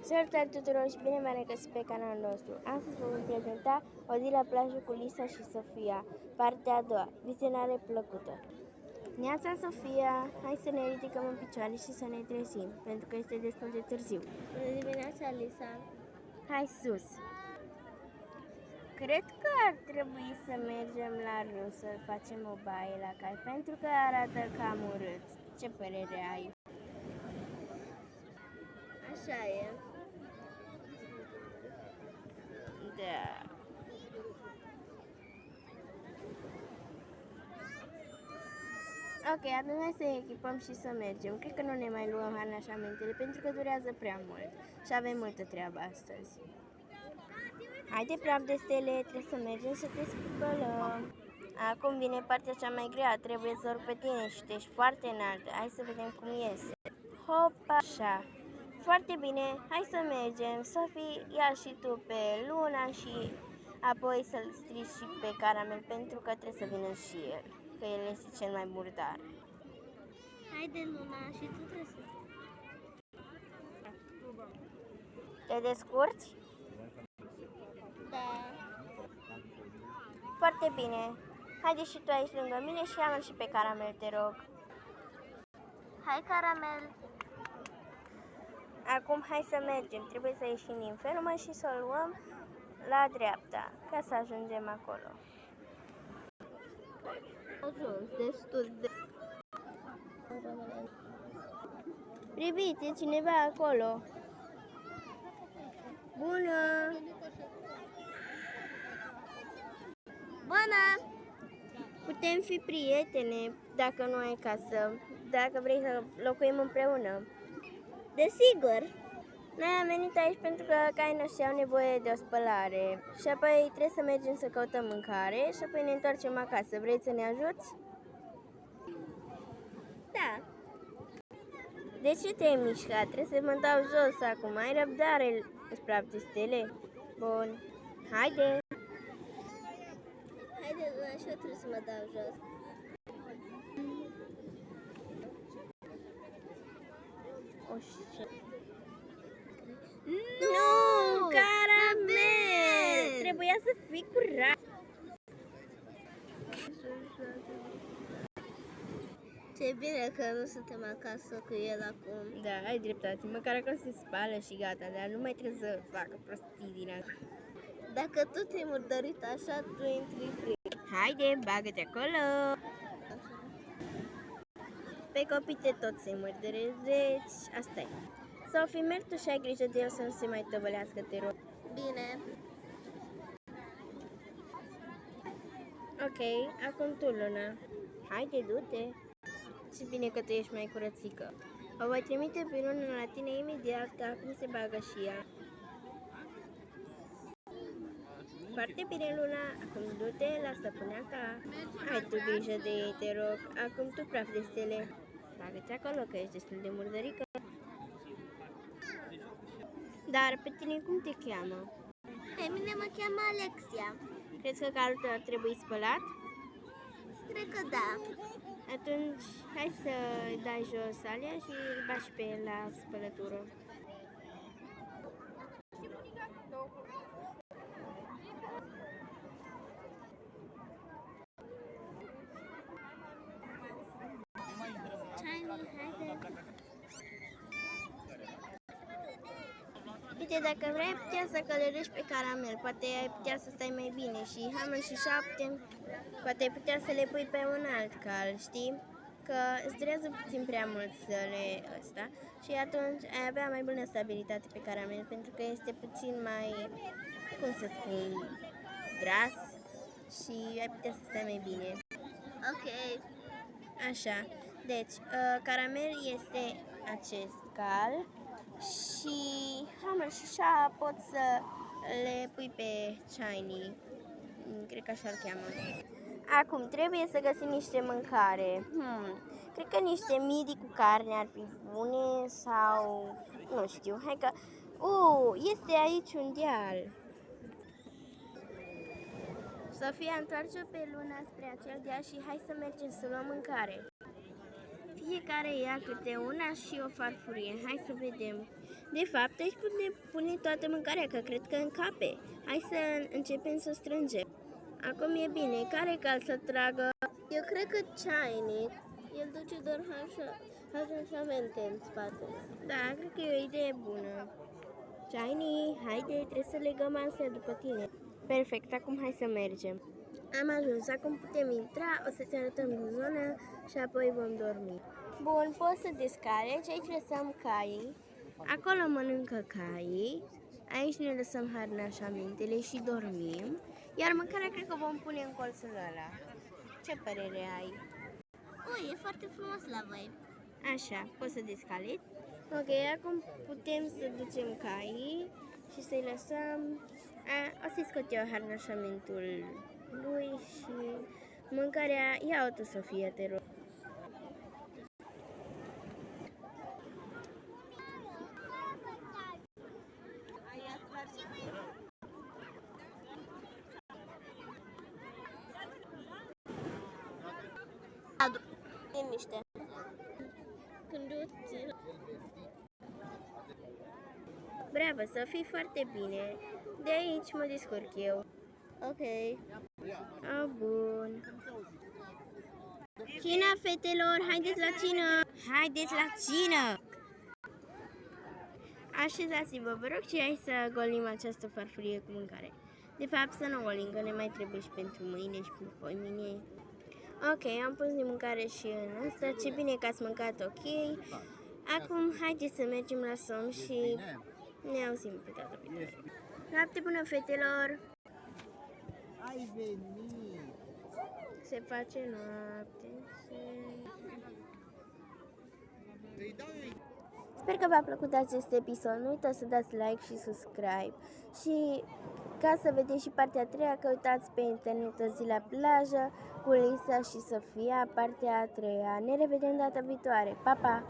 Salutare tuturor și bine v-am regăsit pe canalul nostru. Astăzi vă voi prezenta o zi la plajă cu Lisa și Sofia, partea a doua, visionare plăcută. Neața, Sofia, hai să ne ridicăm în picioare și să ne trezim, pentru că este destul de târziu. Bună dimineața, Lisa. Hai sus! Cred că ar trebui să mergem la râu să facem o baie la cal, pentru că arată cam urât. Ce părere ai? Așa e. Da. Ok, atunci hai să echipăm și să mergem. Cred că nu ne mai luăm harnașamentele pentru că durează prea mult și avem multă treabă astăzi. Haide, praf de stele, trebuie să mergem să te spălăm. Acum vine partea cea mai grea, trebuie să urc pe tine și tu ești foarte înaltă. Hai să vedem cum iese. Hopa, așa. Foarte bine, hai să mergem. Sofie, ia și tu pe Luna și apoi să-l strici și pe Caramel pentru că trebuie să vină și el, că el este cel mai murdar. Haide, Luna, și tu trebuie să... Te descurci? Da. Foarte bine. Haide și tu aici lângă mine și ia-l și pe Caramel, te rog. Hai, Caramel. Acum hai să mergem. Trebuie să ieșim din fermă și să o luăm la dreapta, ca să ajungem acolo. Ajuns, destul de... Priviți, e cineva acolo. Bună! Bună! Putem fi prietene dacă nu ai casă, dacă vrei să locuim împreună. Desigur. Noi am venit aici pentru că caii noștri au nevoie de o spălare și apoi trebuie să mergem să căutăm mâncare și apoi ne întoarcem acasă. Vrei să ne ajuți? Da. De ce te-ai mișcat? Trebuie să mă dau jos acum. Ai răbdare spre stele? Bun. Haide! Haide, Luna, și eu trebuie să mă dau jos. Nu! Caramel! Trebuia să fii curat. Ce bine că nu suntem acasă cu el acum. Da, ai dreptate. Măcar că se spală și gata, dar nu mai trebuie să facă prostii din asta. Dacă tu te-ai murdărit așa, tu intri prin. Haide, bagă-te acolo! Pe copii te tot se murdăresc, deci asta e. Sofie, mergi tu și ai grijă de el să nu se mai tăvălească, te rog. Bine. Ok, acum tu, Luna. Haide, du-te. Ce bine că tu ești mai curățică. O voi trimite pe Luna la tine imediat, că acum se bagă și ea. Foarte bine, Luna. Acum du-te la stăpâneaca. Ai tu grijă de ei, te rog. Acum tu, praf de stele. Bagă-te acolo, că ești destul de murdărică. Dar pe tine cum te cheamă? Pe mine mă cheamă Alexia. Crezi că calul tău ar trebui spălat? Cred că da. Atunci, hai să dai jos Alia și îl bași pe el la spălătură. Uite, dacă vrei, ai putea să călărești pe Caramel, poate ai putea să stai mai bine și Hammer și 7, poate ai putea să le pui pe un alt cal, știi? Că îți durează puțin prea mult să le ăsta și atunci ai avea mai bună stabilitate pe Caramel, pentru că este puțin mai, cum să spun, gras și ai putea să stai mai bine. Ok. Așa, deci, Caramel este acest cal și Hammer și Sha pot să le pui pe Shiny, cred că așa-l cheamă. Acum, trebuie să găsim niște mâncare. Cred că niște midi cu carne ar fi bune sau, nu știu, hai că... este aici un deal. Sofia, întoarce pe Luna spre acel deal și hai să mergem să luăm mâncare. Fiecare ia câte una și o farfurie. Hai să vedem. De fapt, aici putem pune toată mâncarea, că cred că încape. Hai să începem să strângem. Acum e bine. Care cal să tragă? Eu cred că Shiny, el duce doar aranjamente în spate. Da, cred că e o idee bună. Shiny, haide, trebuie să legăm astea după tine. Perfect, acum hai să mergem. Am ajuns, acum putem intra, o să-ți arătăm zona și apoi vom dormi. Bun, poți să descarci, aici lăsăm caii, acolo mănâncă caii, aici ne lăsăm harnașamentele și dormim, iar mâncarea cred că vom pune în colțul ăla. Ce părere ai? Ui, e foarte frumos la voi. Așa, poți să descaliți. Ok, acum putem să ducem caii și să-i lăsăm. O să-i scot eu harnașamentul lui și mâncarea. Ia-o tu, Sofia, te rog. Liniște. Când eu țin... Bravo, Sofie, foarte bine. De aici mă descurc eu. Ok. Bun. Cina, fetelor, haideți la cină! Haideți la cină! Așezați-vă, vă rog, și hai să golim această farfurie cu mâncare. De fapt, să nu golim, că ne mai trebuie și pentru mâine și pentru poimine. Ok, am pus de mâncare și în asta. Ce bine că ați mâncat, ok. Acum, haideți să mergem la somn și ne auzim pe data viitoare. Noapte bună, fetelor! Ai venit! Se face noapte. Sper că v-a plăcut acest episod. Nu uitați să dați like și subscribe. Și ca să vedeți și partea a treia, căutați pe internet O zi la plajă cu Lisa și Sofia, partea a treia. Ne revedem data viitoare. Pa, pa!